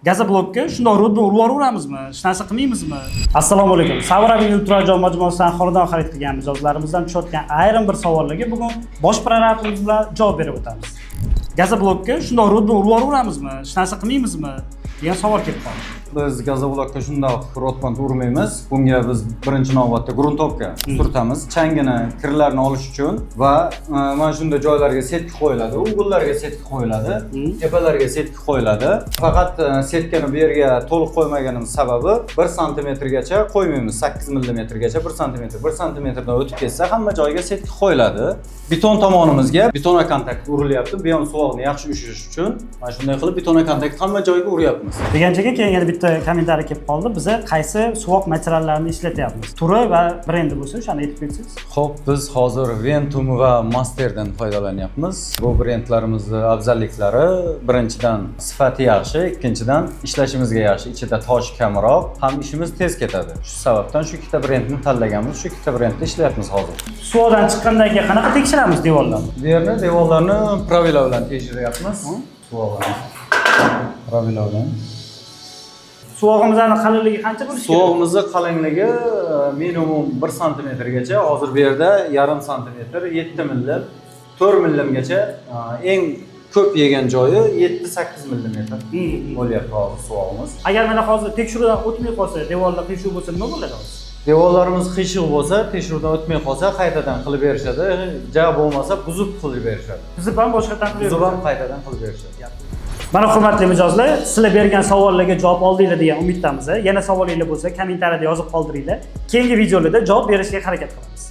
Gazoblokka shundoq urib yuboramizmi? Hech narsa qilmaymizmi? Assalomu alaykum. Sabir Avenue turar joy majmuasidan xonadon xarid qilgan mijozlarimizdan tushayotgan ayrim bir savollarga bugun bosh prokuratorimiz bilan javob berib o'tamiz. Gazoblokka shundoq urib yuboramizmi? Hech narsa qilmaymizmi? degan savol kelib qoldi. Biz gazoblokka shundoq rotband urmaymiz. Bunga biz birinchi navbatda gruntovka surtamiz. Changini, kirlarni olish uchun va mana shunday joylarga setki qo'yiladi, ugullarga setki qo'yiladi, tepalarga setki qo'yiladi. Faqat setkani bu yerga to'liq qo'ymaganimiz sababi 1 santimetrgacha qo'ymaymiz. 8 millimetrgacha 1 santimetr. 1 santimetrdan o'tib ketsa hamma joyga setki qo'yiladi. Beton tomonimizga betona kontakt urilyapti. Bu ham suvoqni yaxshi ushish uchun mana shunday qilib betona kontakt hamma joyga uryapmiz. Deganchaga keyin yana bitta kommentariy kelib qoldi. Biza qaysi suvoq materiallarini ishlatyapmiz? Turi va brendi bo'lsa, o'shani aytib bersangiz. Xo'p, biz hozir Ventum va Masterdan foydalanyapmiz. Bu brendlarimizning afzalliklari birinchidan sifati yaxshi, ikkinchidan ishlashimizga yaxshi. Ichida tosh kamroq, ham ishimiz tez ketadi. Shu sababdan shu ikkita brendni tanlaganmiz, shu ikkita brendda ishlayapmiz hozir. Suvoqdan chiqqandan keyin qanaqa tekshiramiz devorlarni? Devorlarni pravila bilan tekshiryapmiz. Suvoqlarni pravila bilan. Suvog'imizning qalinligi qancha bo'lishi kerak? Suvog'imizning qalinligi minimum 1 santimetrgacha, hozir bu yerda 0,5 santimetr, 7 millim, 4 millimgacha eng ko'p yegan joyi 7-8 millimetr bo'lyapti hozir suvog'imiz. Agar mana hozir tekshiruvdan o'tmay qolsa, devorlar qiyshuv bo'lsa nima bo'ladi hozir? Devorlarimiz qiyshiq bo'lsa, tekshiruvdan o'tmay qolsa, qaytadan qilib berishadi. Ja bo'lmasa, buzib qilib berishadi. Buzib ham boshqadan qilib Buzib ham qaytadan qilib berishadi. Mana hurmatli mijozlar, sizlar bergan savollarga javob oldinglar degan umiddamiz. Yana savolingiz bo'lsa, kommentariyada yozib qoldiringlar. Keyingi videolarda javob berishga harakat qilamiz.